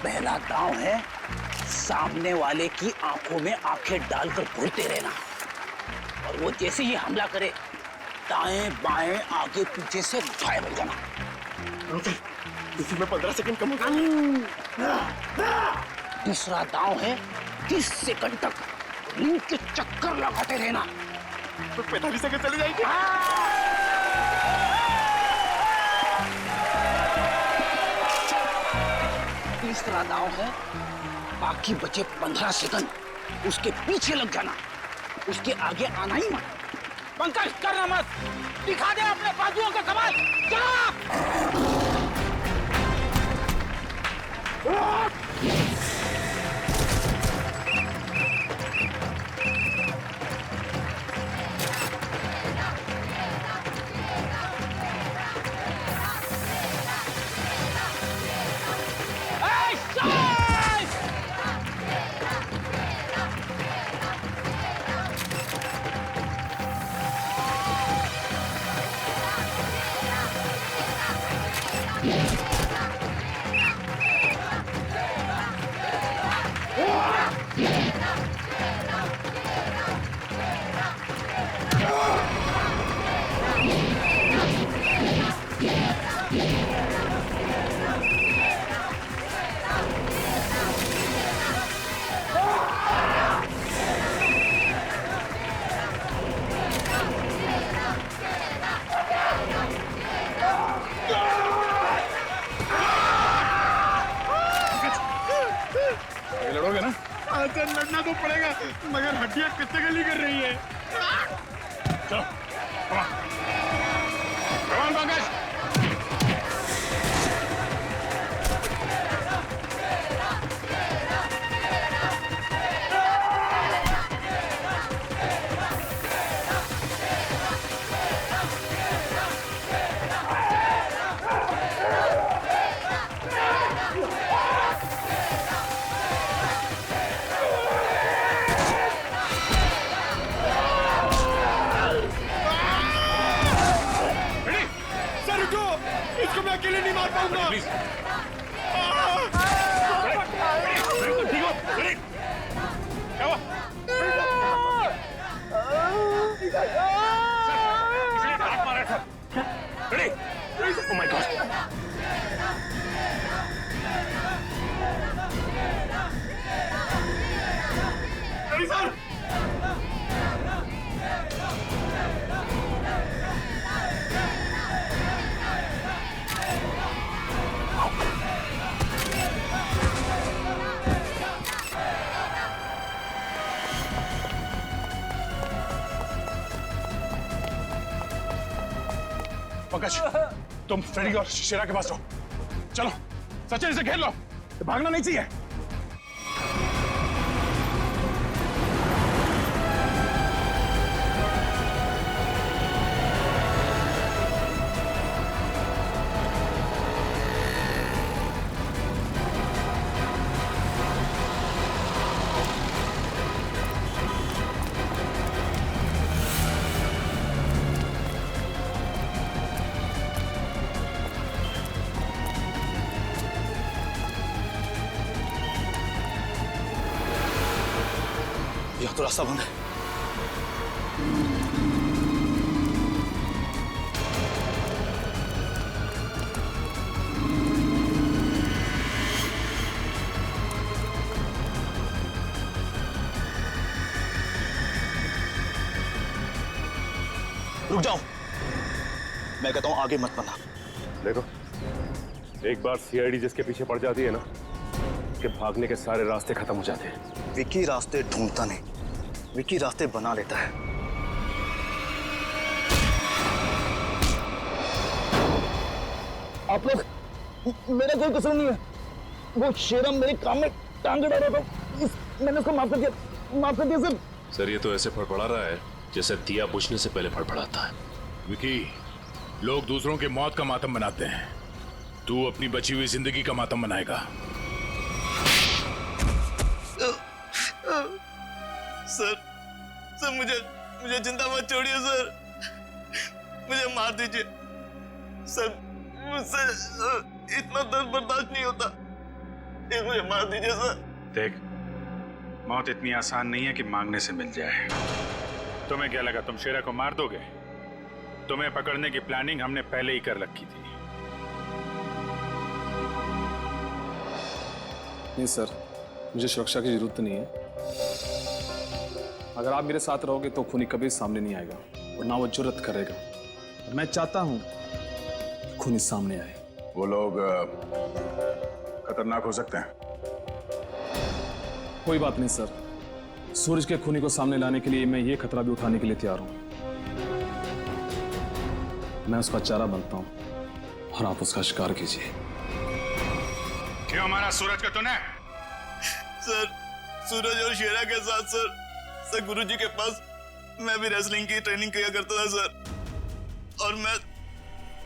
पहला दांव है सामने वाले की आंखों में आंखें डालकर घूरते रहना, और वो जैसे ही हमला करे दाएं बाएं आगे पीछे से गायब हो जाना। इसी में 15 सेकंड कम होगा। दूसरा दांव है 30 सेकंड तक रिंग के चक्कर लगाते रहना, तो 45 सेकंड चली जाएगी। तीसरा दांव है बाकी बचे 15 सेकंड उसके पीछे लग जाना, उसके आगे आना ही मत। पंकज करना मत, दिखा दे अपने बाजुओं का कमाल। लड़ोगे ना? अच्छा, लड़ना तो पड़ेगा, मगर हड्डियां कितने गली कर रही है। चलो, कमान पंकज। इसको मैं अकेले नहीं मार पाऊंगा। प्लीज। ठीक हो? क्या हुआ? इसने हाथ मारा था। Ready? Oh my God! Ready sir? Pankaj, तुम फ्रेडी और शेरा के पास रहो। चलो, सचिन से घेर लो, भागना नहीं चाहिए। यह तो रास्ता बंद है। रुक जाओ, मैं कहता हूं आगे मत बढ़ना। देखो, एक बार सीआईडी जिसके पीछे पड़ जाती है ना, उसके भागने के सारे रास्ते खत्म हो जाते हैं। विकी रास्ते ढूंढता नहीं, विकी रास्ते बना लेता है। आप लोग, मेरा कोई कसूर नहीं है। वो शेरा मेरे काम में टांग अड़ा रहा था, मैंने उसको माफ कर दिया सर। सर, ये तो ऐसे फड़फड़ा रहा है जैसे दिया बुझने से पहले फड़फड़ाता है। विकी, लोग दूसरों के मौत का मातम मनाते हैं, तू अपनी बची हुई जिंदगी का मातम मनाएगा। सर मुझे जिंदा मत छोड़िए सर, मुझे मार दीजिए सर, मुझसे इतना दर्द बर्दाश्त नहीं होता। प्लीज मुझे मार दीजिए सर। देख, मौत इतनी आसान नहीं है कि मांगने से मिल जाए। तुम्हें क्या लगा तुम शेरा को मार दोगे? तुम्हें पकड़ने की प्लानिंग हमने पहले ही कर रखी थी। नहीं सर, मुझे सुरक्षा की जरूरत नहीं है। अगर आप मेरे साथ रहोगे तो खूनी कभी सामने नहीं आएगा और ना वो जुर्रत करेगा। और मैं चाहता हूं कि खूनी सामने आए। वो लोग खतरनाक हो सकते हैं। कोई बात नहीं सर, सूरज के खूनी को सामने लाने के लिए मैं ये खतरा भी उठाने के लिए तैयार हूं। मैं उसका चारा बनता हूं और आप उसका शिकार कीजिए। क्यों मारा सूरज का तूने? सर, सूरज और शेरा के साथ सर गुरुजी के पास मैं भी रेसलिंग की ट्रेनिंग किया करता था सर। और मैं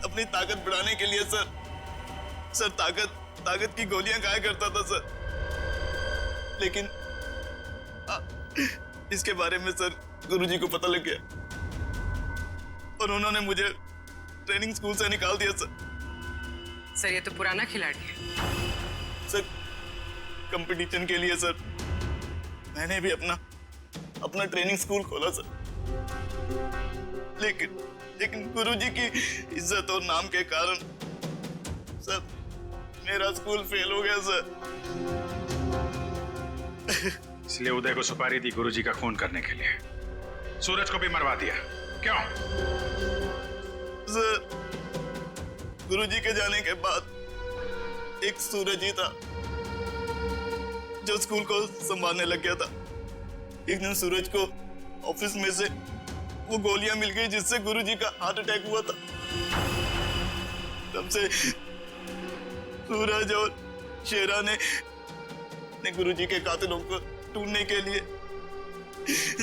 अपनी ताकत बढ़ाने के लिए सर ताकत की गोलियां खाया करता था सर। लेकिन इसके बारे में सर गुरुजी को पता लग गया और उन्होंने मुझे ट्रेनिंग स्कूल से निकाल दिया सर। ये तो पुराना खिलाड़ी है। सर, कंपटीशन के लिए सर मैंने भी अपना ट्रेनिंग स्कूल खोला सर। लेकिन गुरुजी की इज्जत और नाम के कारण सर मेरा स्कूल फेल हो गया सर। इसलिए उदय को सुपारी दी गुरुजी का खून करने के लिए। सूरज को भी मरवा दिया। क्यों? सर, गुरुजी के जाने के बाद एक सूरज ही था जो स्कूल को संभालने लग गया था। एक दिन सूरज को ऑफिस में से वो गोलियां मिल गई जिससे गुरुजी का हार्ट अटैक हुआ था। तब से सूरज और शेरा ने गुरुजी के कातिलों को ढूंढने के लिए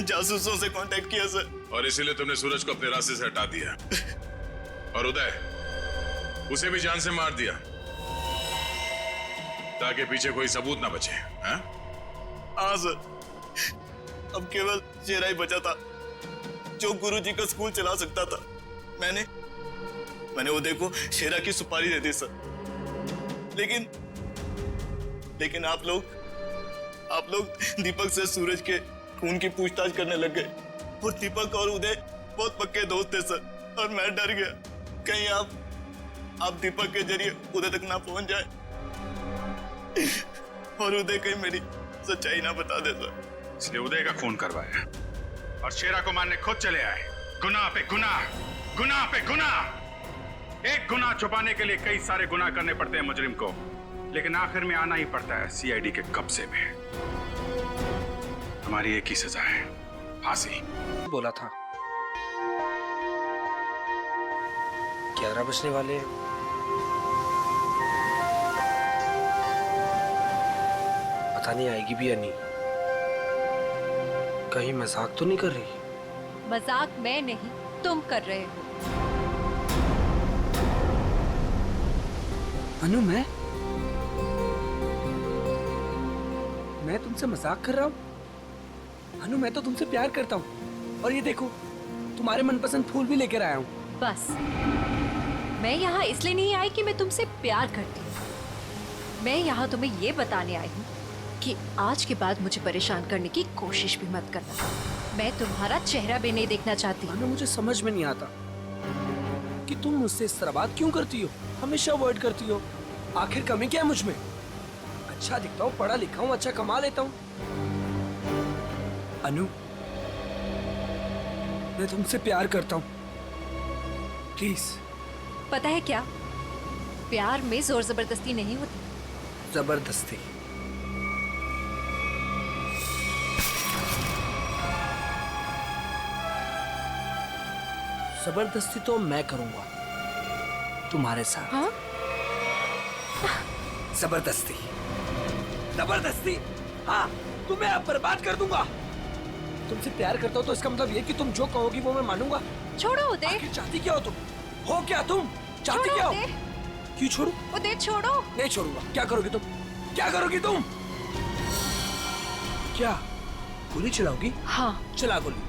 जासूसों से कांटेक्ट किया सर। और इसीलिए तुमने सूरज को अपने रास्ते से हटा दिया और उदय उसे भी जान से मार दिया ताकि पीछे कोई सबूत ना बचे। हाँ सर, अब केवल शेरा ही बचा था जो गुरुजी का स्कूल चला सकता था। मैंने उदय को शेरा की सुपारी दे दी सर। लेकिन आप लोग दीपक से सूरज के खून की पूछताछ करने लग गए और दीपक और उदय बहुत पक्के दोस्त थे सर। और मैं डर गया कहीं आप दीपक के जरिए उदय तक ना पहुंच जाए और उदय कहीं मेरी सच्चाई ना बता दे सर। इसलिए उदय का खून करवाया और शेरा को मारने खुद चले आए। गुनाह पे गुनाह, गुनाह पे गुनाह। एक गुनाह छुपाने के लिए कई सारे गुनाह करने पड़ते हैं मुजरिम को, लेकिन आखिर में आना ही पड़ता है सीआईडी के कब्जे में। हमारी एक ही सजा है, फांसी। बोला था 11 बजने वाले हैं। पता नहीं आएगी भी या नहीं। कहीं मजाक तो नहीं कर रही? मजाक मैं नहीं, तुम कर रहे हो। अनु, मैं तुमसे मजाक कर रहा हूँ? अनु, मैं तो तुमसे प्यार करता हूँ और ये देखो तुम्हारे मनपसंद फूल भी लेकर आया हूँ। बस, मैं यहाँ इसलिए नहीं आई कि मैं तुमसे प्यार करती हूँ। मैं यहाँ तुम्हें ये बताने आई हूँ कि आज के बाद मुझे परेशान करने की कोशिश भी मत करना। मैं तुम्हारा चेहरा भी नहीं देखना चाहती। अनु, मुझे समझ में नहीं आता कि तुम मुझसे इस तरह बात क्यों करती हो, हमेशा अवॉइड करती हो। आखिर कमी क्या है मुझ में? अच्छा दिखता हूँ, पढ़ा लिखा हूँ, अच्छा कमा लेता हूँ। अनु, मैं तुमसे प्यार करता हूँ, प्लीज। पता है क्या, प्यार में जोर जबरदस्ती नहीं होती। जबरदस्ती? जबरदस्ती तो मैं करूंगा तुम्हारे साथ। हाँ? जबरदस्ती, जबरदस्ती। हाँ, तुम्हें अब बर्बाद कर दूंगा। तुमसे प्यार करता हूँ तो इसका मतलब ये कि तुम जो कहोगी वो मैं मानूंगा। छोड़ो उदय। आखिर चाहती क्या हो तुम? हो क्या तुम? चाहती क्या हो? क्यों छोड़ू? उदय छोड़ो। नहीं छोड़ूंगा। क्या करोगी तुम? क्या करोगी तुम? क्या गोली चलाओगी? हाँ। चला गोली,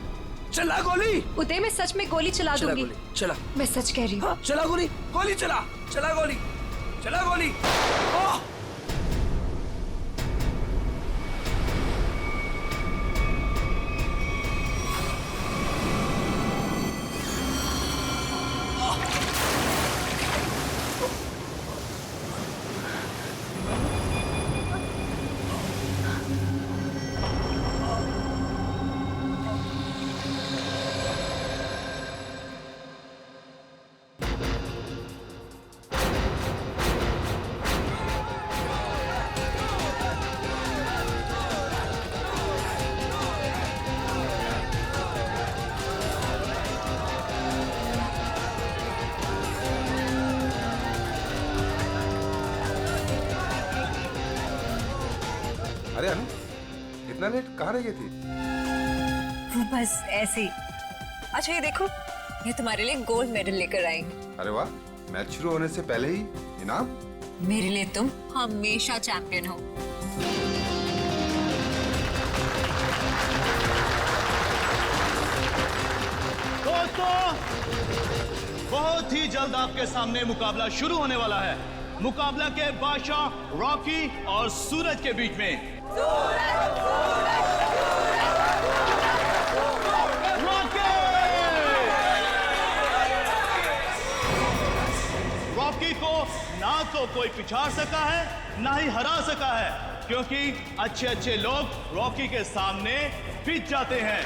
चला गोली। उदय, मैं सच में गोली चला दूंगी। गोली, चला। मैं सच कह रही हूँ। हाँ, चला गोली, गोली चला, चला गोली, चला गोली। इतना लेट कहाँ रह गई थी? बस ऐसे ही। अच्छा ये देखो, ये तुम्हारे लिए गोल्ड मेडल लेकर आई हूँ। अरे वाह, मैच शुरू होने से पहले ही इनाम? मेरे लिए तुम हमेशा चैंपियन हो। दोस्तों, बहुत ही जल्द आपके सामने मुकाबला शुरू होने वाला है। मुकाबला के बादशाह रॉकी और सूरज के बीच में। रॉकी को ना तो कोई पिछाड़ सका है ना ही हरा सका है, क्योंकि अच्छे अच्छे लोग रॉकी के सामने पिट जाते हैं।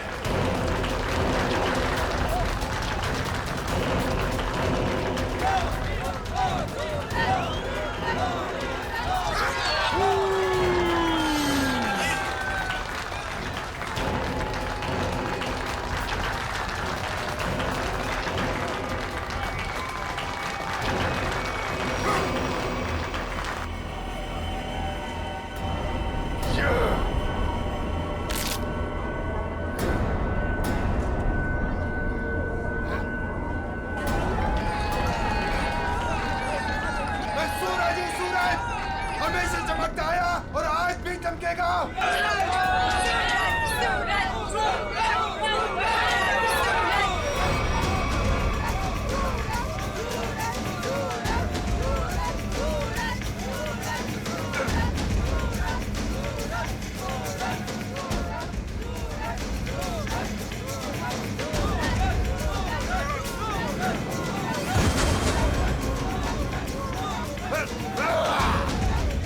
हमेशा चमकता आया और आज भी चमकेगा।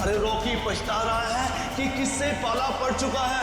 अरे रॉकी पछता रहा है कि किससे पाला पड़ चुका है।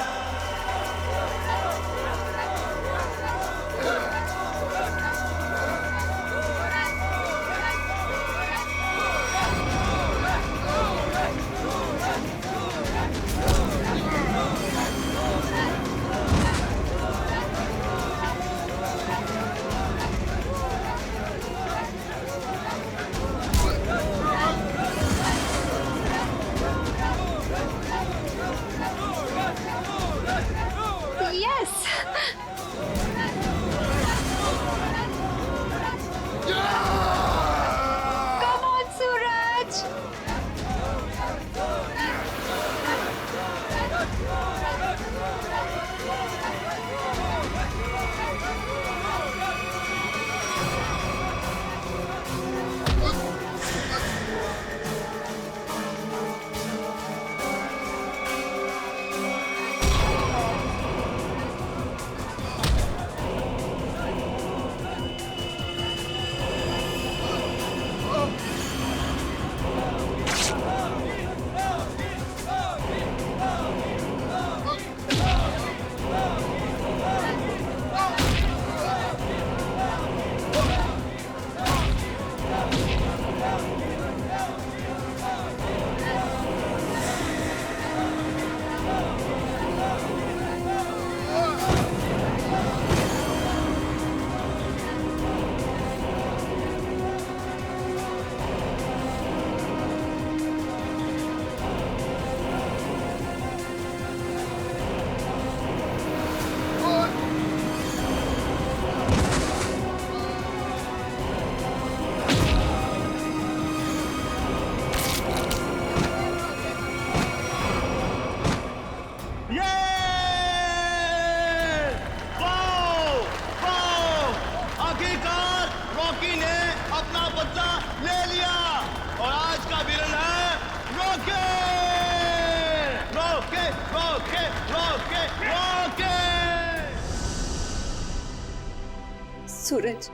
सूरज,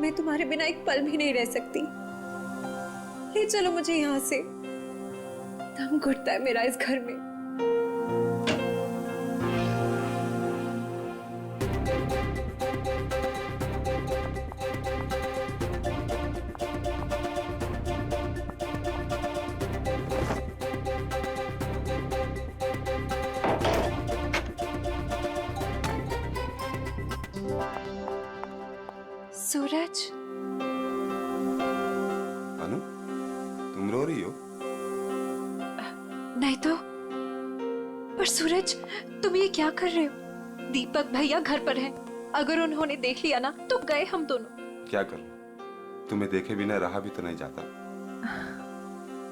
मैं तुम्हारे बिना एक पल भी नहीं रह सकती। ले चलो मुझे यहाँ से, दम घुटता है मेरा इस घर में। सूरज, अनु, तुम रो रही हो? नहीं तो। पर सूरज, तुम ये कर रहे हो? दीपक भैया घर पर हैं। अगर उन्होंने देख लिया ना तो गए हम दोनों। क्या करूं? तुम्हें देखे बिना रहा भी तो नहीं जाता।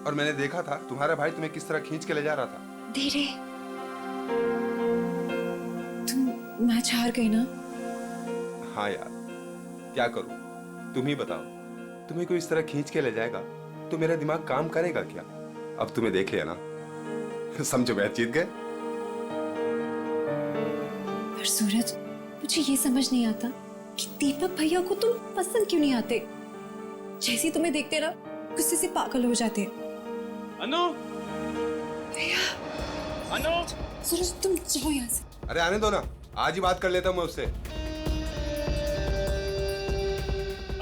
और मैंने देखा था तुम्हारा भाई तुम्हें किस तरह खींच के ले जा रहा था। धीरे। तुम मैच हार गई ना? हाँ यार, क्या करूं? तुम ही बताओ, तुम्हें कोई इस तरह खींच के ले जाएगा तो मेरा दिमाग काम करेगा क्या? अब तुम्हें देख लिया ना, समझो मैच जीत गए। पर सूरज, मुझे ये समझ नहीं आता कि दीपक भैया को तुम पसंद क्यों नहीं आते? जैसे तुम्हें देखते ना गुस्से से पागल हो जाते हैं। अनु, भैया, अनु, सूरज तुम जाओ यहाँ से। अरे आने दो ना, आज ही बात कर लेता हूँ मैं उससे।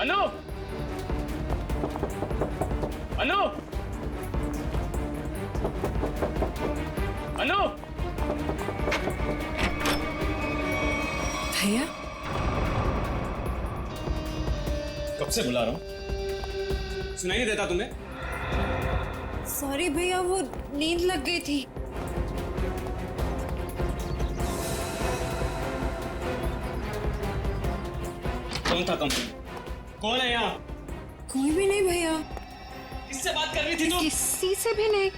अनु, अनु, अनु, भैया कब से बुला रहा हूँ, सुनाई नहीं देता तुम्हें? सॉरी भैया, वो नींद लग गई थी। कौन था कंपनी? कौन है यहाँ? कोई भी नहीं भैया। किससे बात कर रही थी तुम? किसी से भी नहीं।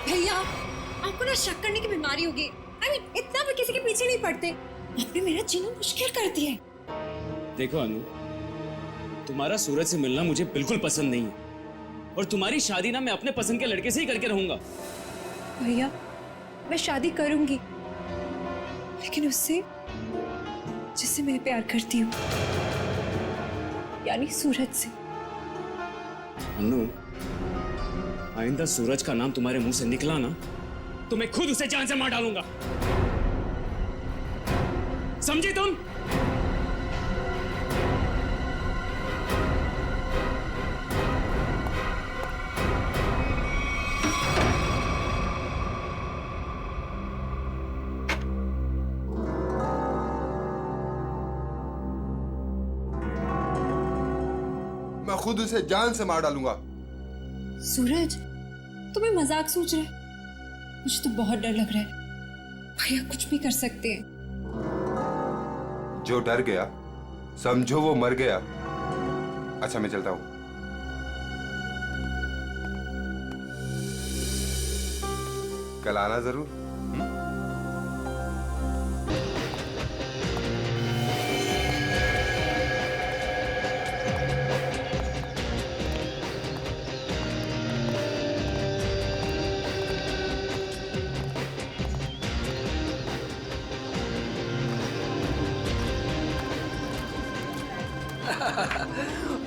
भैया, आपको ना शक करने की बीमारी होगी। इतना भी किसी के पीछे नहीं पड़ते। आपने मेरा जीना मुश्किल कर दिया है। देखो अनु, तुम्हारा सूरज से मिलना मुझे बिल्कुल पसंद नहीं है और तुम्हारी शादी ना मैं अपने पसंद के लड़के से ही करके रहूंगा। भैया, मैं शादी करूंगी, लेकिन उससे जिससे मैं प्यार करती हूँ, यानी सूरज से। अनु, आइंदा सूरज का नाम तुम्हारे मुंह से निकला ना तो मैं खुद उसे जान से मार डालूंगा, समझी तुम? मैं खुद उसे जान से मार डालूंगा। सूरज, तुम्हें मजाक सोच रहे? मुझे तो बहुत डर लग रहा है। भैया कुछ भी कर सकते हैं। जो डर गया समझो वो मर गया। अच्छा मैं चलता हूँ। कल आना जरूर।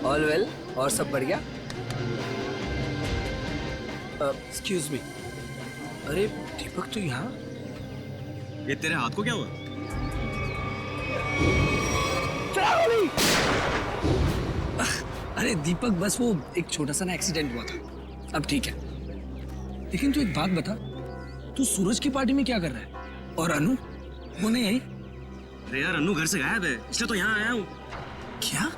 ऑल वेल, और सब बढ़िया? एक्सक्यूज मी, अरे दीपक तो यहाँ? ये तेरे हाथ को क्या हुआ? अरे दीपक, बस वो एक छोटा सा ना एक्सीडेंट हुआ था, अब ठीक है। लेकिन तू एक बात बता, तू सूरज की पार्टी में क्या कर रहा है? और अनु वो नहीं आई? अरे यार, अनु घर से गायब है, इसलिए तो यहाँ आया हूँ। क्या?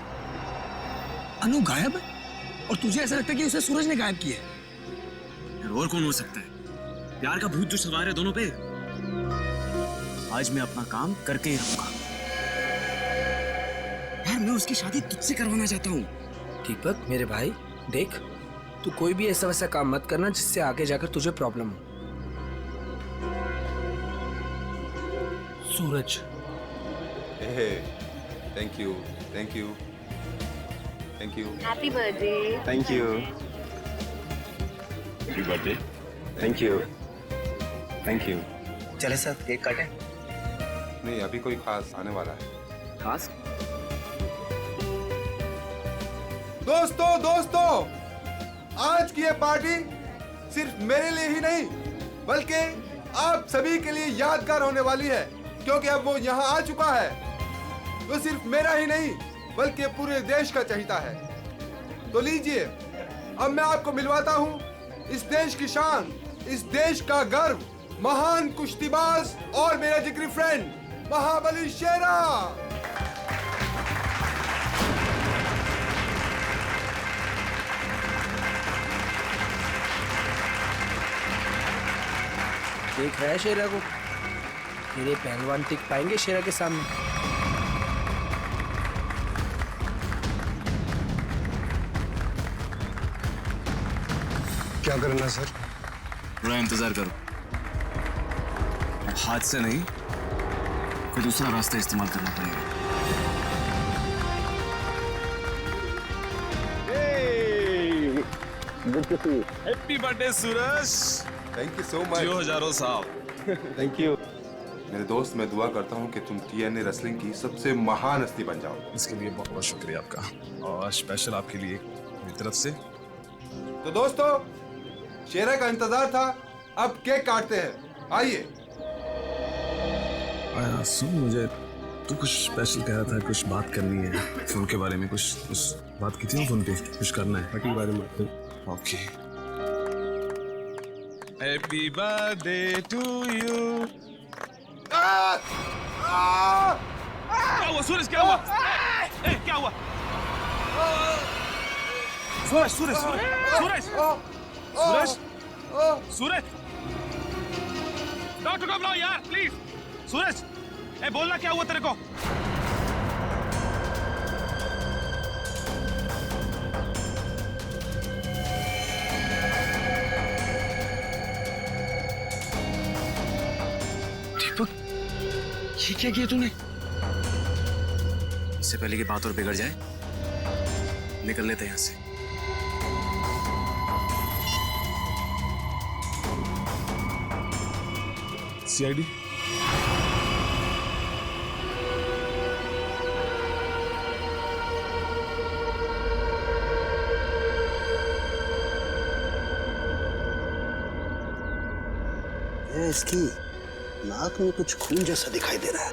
अनु गायब है? और तुझे ऐसा लगता है कि उसे सूरज ने गायब किया है? यार और कौन हो सकता है? प्यार का भूत जो सवार है दोनों पे। आज मैं अपना काम करके ही रहूंगा। यार मैं उसकी शादी तुझसे करवाना चाहता हूँ। दीपक मेरे भाई, देख तू कोई भी ऐसा वैसा काम मत करना जिससे आगे जाकर तुझे प्रॉब्लम हो। Suraj, thank you, thank you, thank you. Happy birthday. Thank you, happy birthday. Thank you, thank you. चले सर, केक काटें? नहीं, अभी कोई खास आने वाला है। खास? दोस्तों, आज की ये पार्टी सिर्फ मेरे लिए ही नहीं बल्कि आप सभी के लिए यादगार होने वाली है, क्योंकि अब वो यहाँ आ चुका है। वो सिर्फ मेरा ही नहीं बल्कि पूरे देश का चहेता है। तो लीजिए, अब मैं आपको मिलवाता हूँ इस देश की शान, इस देश का गर्व, महान कुश्तीबाज और मेरा जिगरी फ्रेंड महाबली शेरा। देख रहा है शेरा को? तेरे पहलवान टिक पाएंगे शेरा के सामने? क्या करना सर? थोड़ा इंतजार करो। हाथ से नहीं, कोई दूसरा रास्ता इस्तेमाल करना पड़ेगा। Happy birthday Suraj. Thank you so much. जियो हजारों साल। थैंक यू मेरे दोस्त। मैं दुआ करता हूँ कि तुम TNA रेसलिंग की सबसे महान हस्ती बन जाओ। इसके लिए बहुत बहुत शुक्रिया आपका, और स्पेशल आपके लिए मेरी तरफ से। तो दोस्तों, शेरा का इंतजार था, अब केक काटते हैं। आइए। सुन, मुझे तू कुछ स्पेशल कह रहा था, कुछ बात करनी है फोन के बारे में। कुछ बात की थी ना फोन पे, कुछ करना है पार्टी के बारे में। Okay. Happy birthday to you. क्या हुआ सूरज? क्या हुआ? क्या हुआ? सूरज सूरज सूरज सूरज सूरज, डॉक्टर को बुलाओ यार प्लीज। सूरज, बोलना क्या हुआ तेरे को? दीपक, ये क्या किया तूने? इससे पहले की बात और बिगड़ जाए, निकल लेते हैं यहाँ से। CID? इसकी नाक में कुछ खून जैसा दिखाई दे रहा है,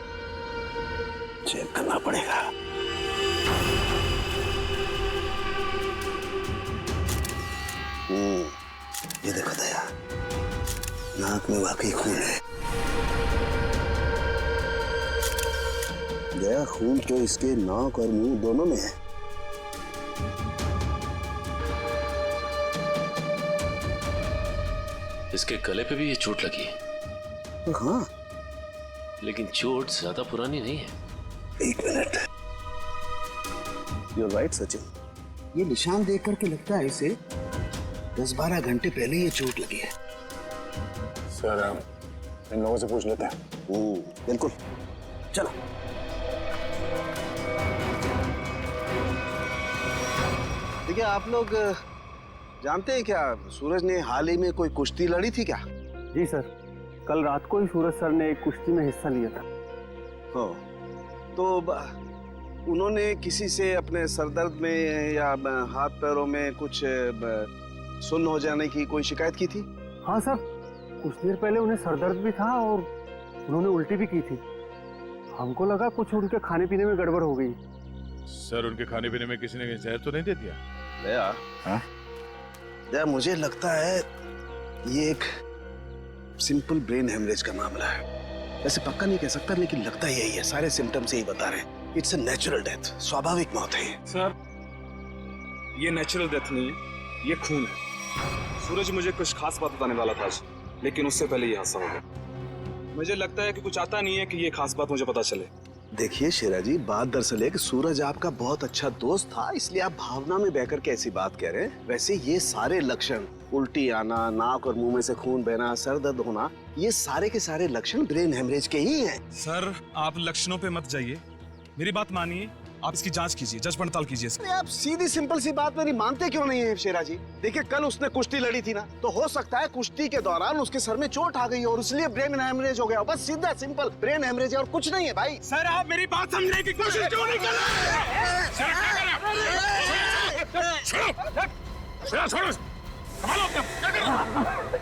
चेक करना पड़ेगा। ये देखो दया, नाक में वाकई खून है। दया, खून तो इसके नाक और मुंह दोनों में है। इसके गले पे भी ये चोट लगी है। हाँ, लेकिन चोट ज्यादा पुरानी नहीं है। एक मिनट। You're right, Sachin. ये निशान देख करके लगता है इसे 10-12 घंटे पहले ये चोट लगी है। सर, इन लोगों से पूछ लेते हैं। बिल्कुल, चलो। देखिए, आप लोग जानते हैं क्या, सूरज ने हाल ही में कोई कुश्ती लड़ी थी क्या? जी सर, कल रात को ही सूरज सर ने एक कुश्ती में हिस्सा लिया था। हो, तो उन्होंने किसी से अपने सरदर्द में या हाथ पैरों में कुछ सुन्न हो जाने की कोई शिकायत की थी? हाँ सर, कुछ देर पहले उन्हें सरदर्द भी था और उन्होंने उल्टी भी की थी। हमको लगा कुछ उनके खाने पीने में गड़बड़ हो गई। सर, उनके खाने पीने में किसी ने जहर तो नहीं दे दिया? दया, हाँ? दया, मुझे लगता है ये एक सिंपल ब्रेन हेमरेज का मामला है। वैसे पक्का नहीं कह सकता, लेकिन लगता यही है। सारे सिम्टम्स यही बता रहे हैं। इट्स अ नेचुरल डेथ, स्वाभाविक मौत है ये। सर, ये नेचुरल डेथ नहीं है, ये खून है। सूरज मुझे कुछ खास बात बताने वाला था आज, लेकिन उससे पहले ये हादसा हो गया। मुझे लगता है कि कुछ आता नहीं है कि ये खास बात मुझे पता चले। देखिए शेरा जी, बात दरअसल है कि सूरज आपका बहुत अच्छा दोस्त था, इसलिए आप भावना में बहकर के ऐसी बात कह रहे हैं। वैसे ये सारे लक्षण, उल्टी आना, नाक और मुंह में से खून बहना, सर दर्द होना, ये सारे के सारे लक्षण ब्रेन हेमरेज के ही हैं। सर, आप लक्षणों पे मत जाइए, मेरी बात मानिए। आप इसकी जांच कीजिए, जांच पड़ताल कीजिए। आप सीधी सिंपल सी बात मेरी मानते क्यों नहीं है शेरा जी? देखिए, कल उसने कुश्ती लड़ी थी ना, तो हो सकता है कुश्ती के दौरान उसके सर में चोट आ गई और इसलिए ब्रेन हेमरेज हो गया। बस सीधा सिंपल ब्रेन हेमरेज है और कुछ नहीं है भाई। सर, आप मेरी बात समझने की कोशिश क्यों नहीं कर रहे?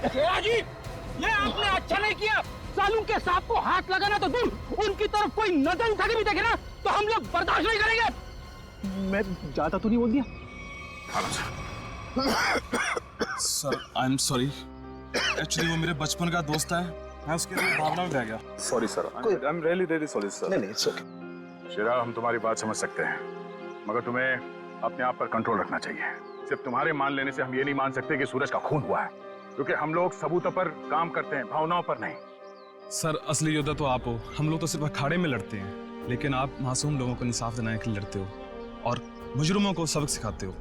शेरा जी, ये आपने अच्छा नहीं किया। सालू के सांप को हाथ लगाना तो दूर, उनकी तरफ कोई नजर उठा के भी देखे ना तो हम लोग बर्दाश्त नहीं करेंगे। मैं ज्यादा तो नहीं बोल दिया? Sir, I am sorry. Actually वो मेरे बचपन का दोस्त है, मैं उसके लिए भावना में बह गया। Sorry sir, I am really sorry sir. नहीं, इट्स ओके। शेरा, हम तुम्हारी बात समझ सकते हैं, मगर तुम्हें अपने आप पर कंट्रोल रखना चाहिए। सिर्फ तुम्हारे मान लेने से हम ये नहीं मान सकते कि सूरज का खून हुआ है। क्योंकि हम लोग सबूतों पर काम करते हैं, भावनाओं पर नहीं। सर असली योद्धा तो आप हो, हम लोग तो सिर्फ अखाड़े में लड़ते हैं, लेकिन आप मासूम लोगों को इंसाफ दिलाने के लिए लड़ते हो और मुजरिमों को सबक सिखाते हो।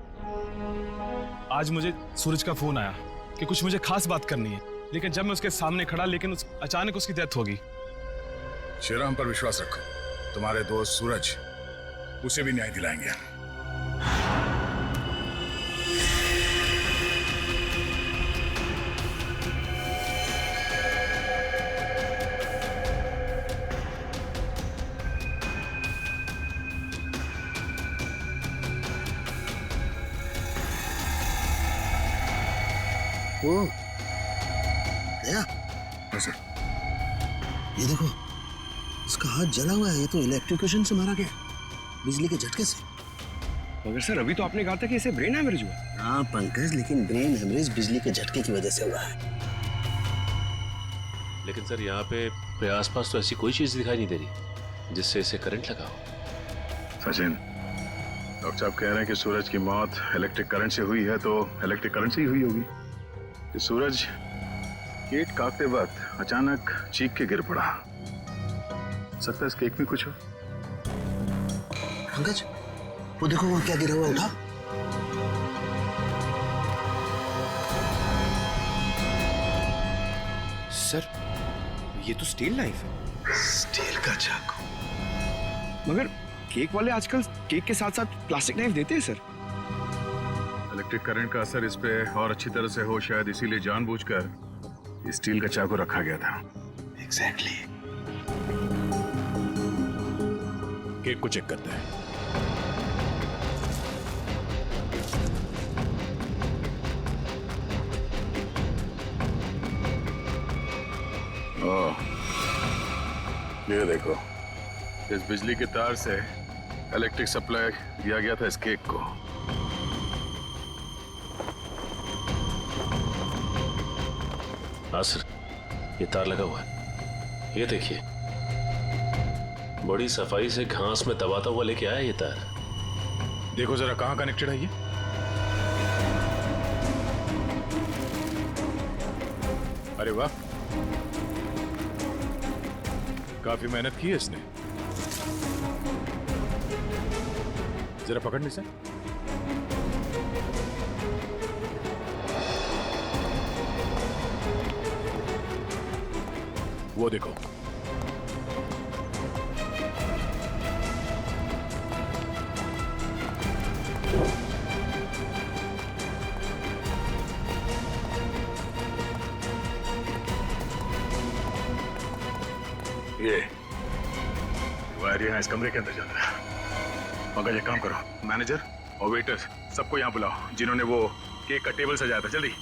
आज मुझे सूरज का फोन आया कि कुछ मुझे खास बात करनी है, लेकिन जब मैं उसके सामने खड़ा, लेकिन अचानक उसकी डेथ होगी। शेरा, हम पर विश्वास रखो, तुम्हारे दोस्त सूरज उसे भी न्याय दिलाएंगे। वो गया? सर, ये देखो, इसका हाथ जला हुआ है। ये तो इलेक्ट्रिक्यूशन से मारा गया, बिजली के झटके से। मगर सर अभी तो आपने कहा था कि इसे ब्रेन हैमरेज हुआ। हाँ पंकज, लेकिन ब्रेन हैमरेज बिजली के झटके की वजह से हुआ है। लेकिन सर यहाँ पे आसपास तो ऐसी कोई चीज दिखाई नहीं दे रही जिससे इसे करंट लगा हो। सचिन, डॉक्टर साहब कह रहे हैं कि सूरज की मौत इलेक्ट्रिक करंट से हुई है, तो इलेक्ट्रिक करंट से ही हुई होगी। कि सूरज केक काटते वक्त अचानक चीख के गिर पड़ा। सकता है इस केक में कुछ हो। पंकज, वो देखो, वो क्या गिरा हुआ, उठा। सर ये तो स्टील नाइफ है। स्टील का चाकू। मगर केक वाले आजकल केक के साथ साथ प्लास्टिक नाइफ देते हैं सर। इलेक्ट्रिक करंट का असर इस पे और अच्छी तरह से हो, शायद इसीलिए जानबूझकर स्टील का चाकू रखा गया था। एग्जैक्टली। केक को चेक करते हैं। ओह, ये देखो, इस बिजली के तार से इलेक्ट्रिक सप्लाई दिया गया था इस केक को। हाँ सर, ये तार लगा हुआ है। ये देखिए, बड़ी सफाई से घास में दबाता हुआ लेके आया ये तार। देखो जरा कहाँ कनेक्टेड है ये। अरे वाह, काफी मेहनत की है इसने। जरा पकड़ने से। वो देखो, ये वायर यहाँ इस कमरे के अंदर जाता है। मगर ये काम करो, मैनेजर और वेटर सबको यहाँ बुलाओ जिन्होंने वो केक का टेबल सजाया था। जल्दी।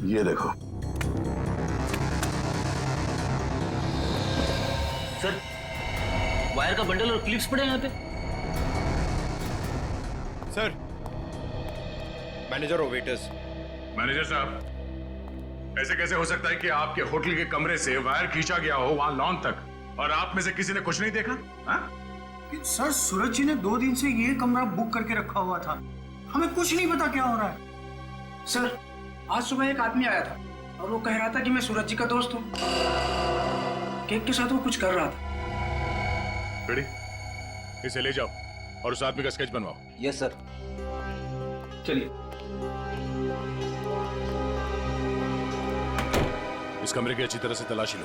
ये देखो सर, वायर का बंडल और क्लिप्स पड़े हैं यहाँ पे। सर, मैनेजर और वेटर्स। मैनेजर साहब, ऐसे कैसे हो सकता है कि आपके होटल के कमरे से वायर खींचा गया हो वहां लॉन तक, और आप में से किसी ने कुछ नहीं देखा? सर, सूरज जी ने 2 दिन से ये कमरा बुक करके रखा हुआ था, हमें कुछ नहीं पता क्या हो रहा है। सर, आज सुबह एक आदमी आया था और वो कह रहा था कि मैं सूरज जी का दोस्त हूँ। केक के साथ वो कुछ कर रहा था। रेडी, इसे ले जाओ और उस आदमी का स्केच बनवाओ। Yes sir. चलिए। इस कमरे की अच्छी तरह से तलाशी लो।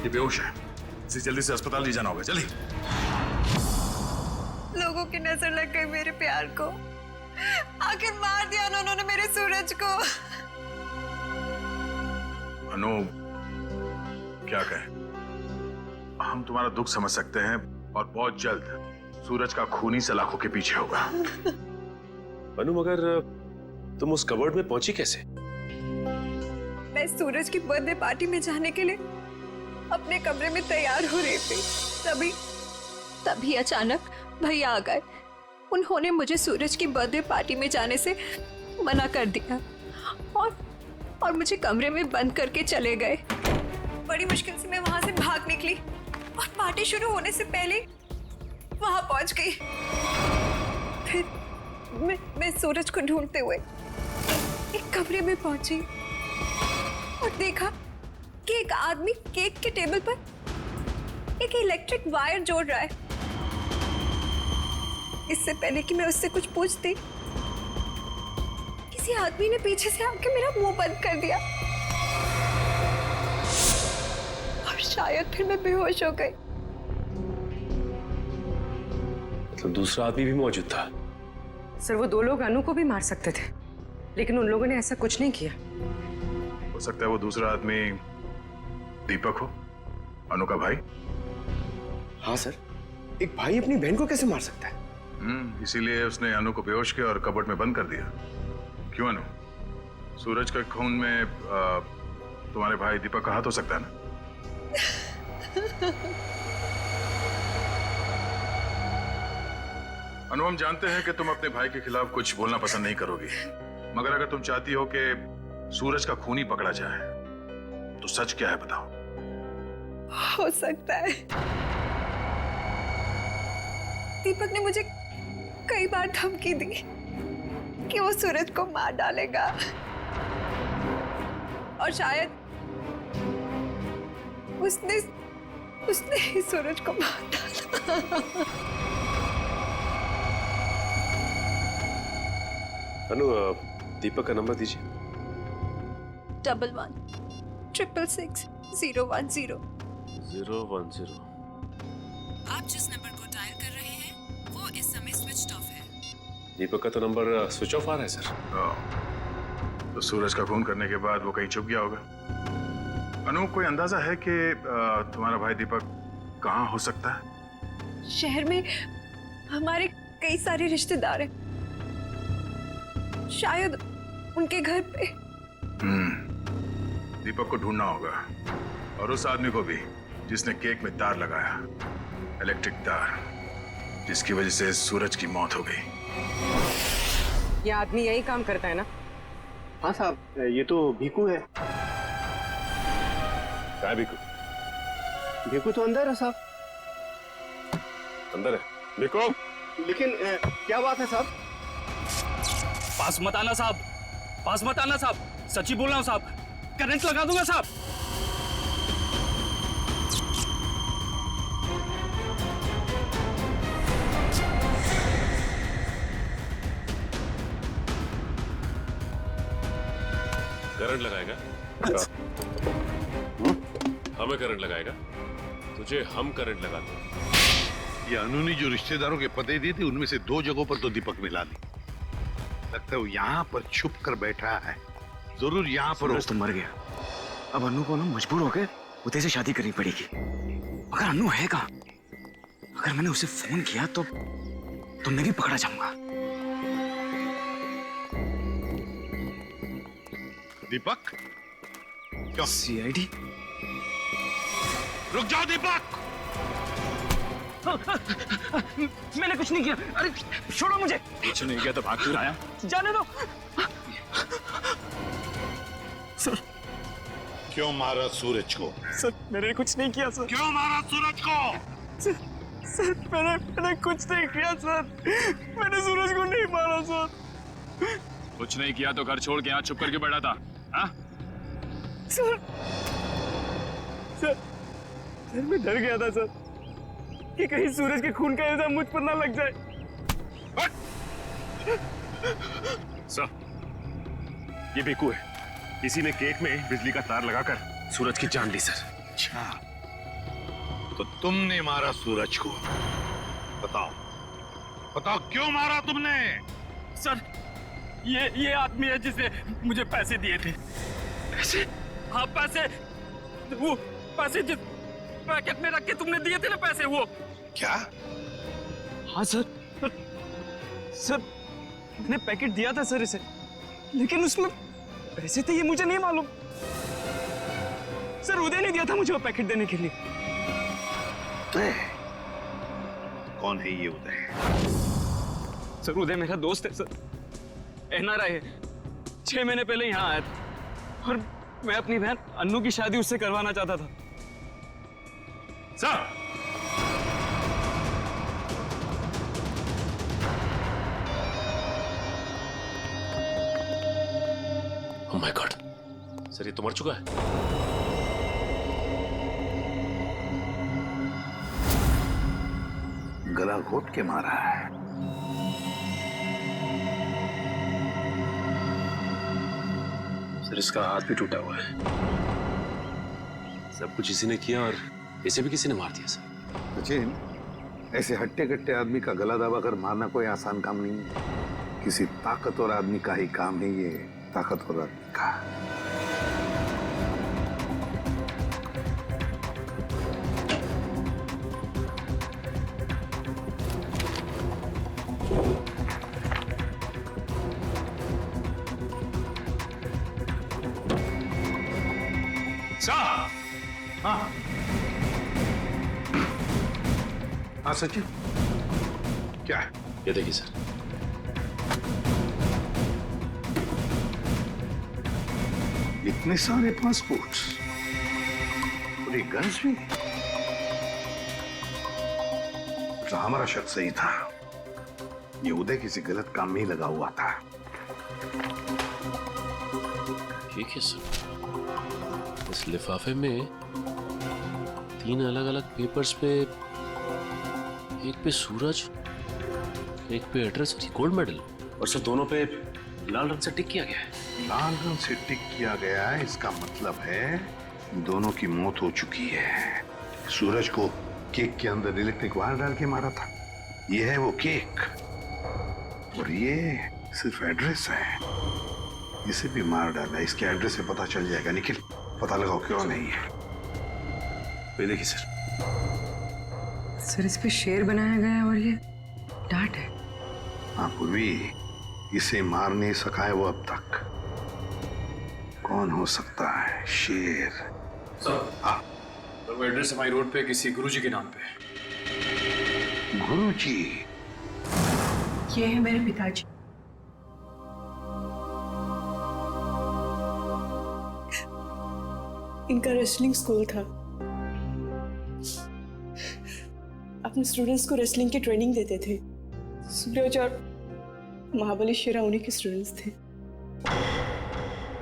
ये बेहोश है, इसे जल्दी से अस्पताल ले जाना होगा। जल्दी। लोगों की नजर लग गई मेरे प्यार को। आखिर मार दिया ना उन्होंने मेरे सूरज को। अनु, क्या कहे? हम तुम्हारा दुख समझ सकते हैं और बहुत जल्द सूरज का खूनी सलाखों के पीछे होगा। अनु, मगर तुम उस कबर्ड में पहुंची कैसे? मैं सूरज की बर्थडे पार्टी में जाने के लिए अपने कमरे में तैयार हो रही थी। तभी अचानक भैया आ गए। उन्होंने मुझे सूरज की बर्थडे पार्टी में जाने से मना कर दिया और मुझे कमरे में बंद करके चले गए। बड़ी मुश्किल से मैं वहां से भाग निकली और पार्टी शुरू होने से पहले वहां पहुंच गई। फिर मैं सूरज को ढूंढते हुए एक कमरे में पहुंची और देखा कि एक आदमी केक के टेबल पर एक इलेक्ट्रिक वायर जोड़ रहा है। इससे पहले कि मैं उससे कुछ पूछती, किसी आदमी ने पीछे से आके मेरा मुंह बंद कर दिया और शायद फिर मैं बेहोश हो गई। मतलब दूसरा आदमी भी मौजूद था? सर, वो 2 लोग अनु को भी मार सकते थे, लेकिन उन लोगों ने ऐसा कुछ नहीं किया। हो सकता है वो दूसरा आदमी दीपक हो, अनु का भाई। हाँ सर, एक भाई अपनी बहन को कैसे मार सकता है? इसीलिए उसने अनु को बेहोश किया और कबर्ड में बंद कर दिया। क्यों अनु, सूरज के खून में तुम्हारे भाई दीपक का हाथ हो सकता है ना? अनु, हम जानते हैं कि तुम अपने भाई के खिलाफ कुछ बोलना पसंद नहीं करोगी, मगर अगर तुम चाहती हो कि सूरज का खूनी पकड़ा जाए तो सच क्या है बताओ। हो सकता है दीपक ने मुझे कई बार धमकी दी कि वो सूरज को मार डालेगा और शायद उसने ही सूरज को मार डाला। अनु, दीपक का नंबर दीजिए। 11-666-010। 010। आप जिस नंबर को डायल कर रहे हैं वो इस समय स्विच ऑफ है। दीपक का तो नंबर स्विच ऑफ आ रहा है सर। तो सूरज का खून करने के बाद वो कहीं छुप गया होगा। अनु, कोई अंदाजा है कि तुम्हारा भाई दीपक कहाँ हो सकता है? शहर में हमारे कई सारे रिश्तेदार हैं, शायद उनके घर पे। दीपक को ढूंढना होगा और उस आदमी को भी जिसने केक में तार लगाया, इलेक्ट्रिक तार, जिसकी वजह से सूरज की मौत हो गई। ये आदमी यही काम करता है ना? हाँ साहब, ये तो भीकू है। क्या है भीकू? भीकू तो अंदर है साहब। अंदर है भीकू? लेकिन क्या बात है साहब? पास मत आना साहब, पास मत आना साहब, सच्ची बोल रहा हूँ साहब, करंट लगा दूंगा साहब। करंट लगाएगा? हमें करंट लगाएगा? तुझे हम करंट लगाते हैं। ये अनु ने जो रिश्तेदारों के पते दिए थे उनमें से 2 जगहों पर तो दीपक मिला ली। लगता है वो यहाँ पर छुप कर बैठा है। जरूर यहाँ पर सूरज तो मर गया। अब अनु को ना मजबूर होकर उदय से शादी करनी पड़ेगी। मगर अनु है कहाँ? अगर मैंने उसे फोन किया तो मैं भी पकड़ा जाऊंगा। दीपक? क्यों? सीआईडी? रुक जाओ दीपक! मैंने कुछ नहीं किया। अरे छोड़ो मुझे। कुछ नहीं किया तो भाग क्यों आया? जाने दो। सर, क्यों मारा सूरज को? सर, मैंने कुछ नहीं किया सर। क्यों मारा सूरज को? सर, मैंने कुछ नहीं किया सर। मैंने सूरज को नहीं मारा सर। कुछ नहीं किया तो घर छोड़ के यहाँ छुप करके बैठा था? हाँ? सर, मैं डर गया था सर कि कहीं सूरज के खून का इल्जाम मुझ पर ना लग जाए। सर, ये भीकू है। इसी ने केक में बिजली का तार लगाकर सूरज की जान ली सर। अच्छा, तो तुमने मारा सूरज को? बताओ क्यों मारा तुमने? सर, ये आदमी है जिसने मुझे पैसे दिए थे। पैसे? हाँ पैसे, वो पैसे पैकेट में रख के तुमने दिए थे ना पैसे वो। क्या? हाँ सर, सर मैंने पैकेट दिया था सर इसे, लेकिन उसमें पैसे थे ये मुझे नहीं मालूम। सर उदय ने दिया था मुझे वो पैकेट देने के लिए। उदय? कौन है ये उदय? सर उदय मेरा दोस्त है सर, एनआरआई है। 6 महीने पहले यहाँ आया था और मैं अपनी बहन अन्नू की शादी उससे करवाना चाहता था। Sir oh my God, sir ये तो मर चुका है। गला घोट के मारा है। सर इसका हाथ भी टूटा हुआ है। सब कुछ इसी ने किया और इसे भी किसी ने मार दिया सर। सचिन, ऐसे हट्टे कट्टे आदमी का गला दबा कर मारना कोई आसान काम नहीं है। किसी ताकतवर आदमी का ही काम है ये, ताकतवर आदमी का। हाँ हाँ सचिन, क्या है? ये देखिए सर। इतने सारे पासपोर्ट्स और एक गन्स भी। तो हमारा शक सही था, ये उदय किसी गलत काम में ही लगा हुआ था। ठीक है सर, इस लिफाफे में 3 अलग-अलग पेपर्स पे, एक पे सूरज, एक पे एड्रेस और गोल्ड मेडल, और सर दोनों पे लाल रंग से टिक किया गया है। लाल रंग से टिक किया गया है, इसका मतलब है दोनों की मौत हो चुकी है। सूरज को केक के अंदर इलेक्ट्रिक वायर डाल के मारा था, ये है वो केक, और ये सिर्फ एड्रेस है, इसे भी मार डाला। इसके एड्रेस से पता चल जाएगा। निखिल, पता लगाओ क्यों नहीं है। ये देखिए सर। सर इस पे शेर बनाया गया है और ये डांट है। हाँ पूर्वी, इसे मार नहीं सका है वो अब तक। कौन हो सकता है? शेर। सर हाँ, वो एड्रेस हमारी रोड पे किसी गुरुजी के नाम पे। गुरुजी? ये है मेरे पिताजी। इनका रेसलिंग स्कूल था, अपने स्टूडेंट्स को रेसलिंग की ट्रेनिंग देते थे। सूरज और महाबली शेरा उन्हीं के स्टूडेंट्स थे।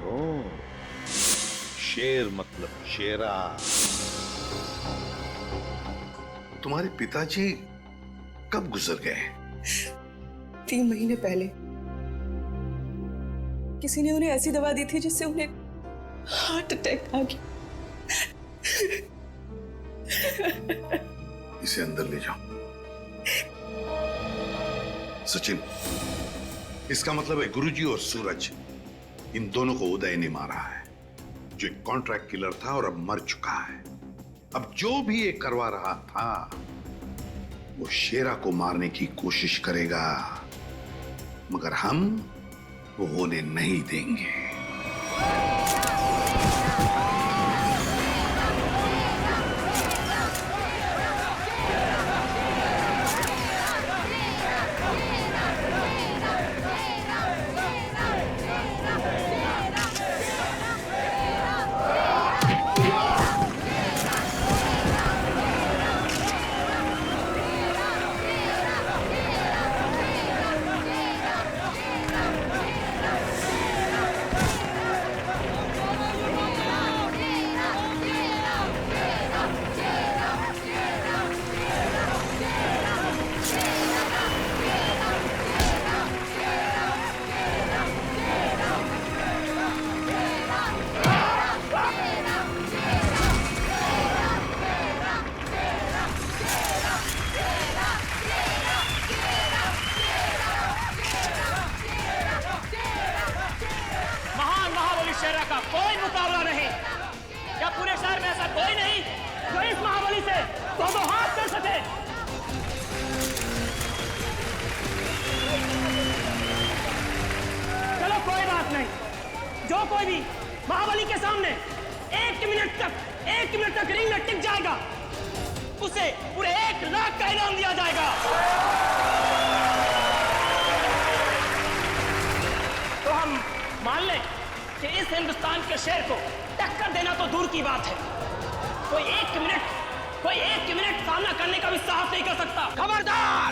ओह, शेर मतलब शेरा। तुम्हारे पिताजी कब गुजर गए? 3 महीने पहले। किसी ने उन्हें ऐसी दवा दी थी जिससे उन्हें हार्ट अटैक आ गया। इसे अंदर ले जाओ। सचिन, इसका मतलब है गुरुजी और सूरज, इन दोनों को उदय ने मारा है, जो एक कॉन्ट्रैक्ट किलर था और अब मर चुका है। अब जो भी ये करवा रहा था वो शेरा को मारने की कोशिश करेगा, मगर हम वो होने नहीं देंगे। जो कोई भी महाबली के सामने 1 मिनट तक रिंग में टिक जाएगा उसे पूरे 1 लाख का इनाम दिया जाएगा। तो हम मान लें कि इस हिंदुस्तान के शेर को टक्कर देना तो दूर की बात है, कोई एक मिनट सामना करने का भी साहस नहीं कर सकता। खबरदार!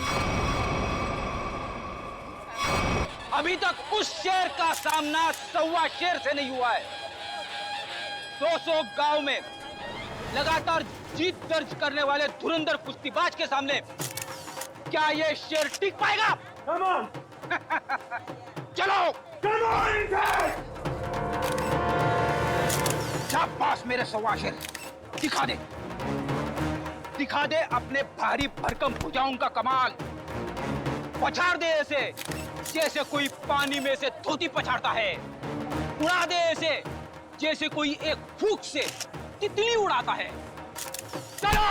अभी तक उस शेर का सामना 1.25 शेर से नहीं हुआ है। 200 गांव में लगातार जीत दर्ज करने वाले धुरंधर कुश्तीबाज के सामने क्या ये शेर टिक पाएगा? Come on! चलो! Come on, शाबाश मेरे 1.25 शेर, दिखा दे अपने भारी भरकम भुजाओं का कमाल। पछाड़ दे ऐसे जैसे कोई पानी में से धोती पछाड़ता है, उड़ा दे ऐसे जैसे कोई एक फूंक से तितली उड़ाता है। चलो!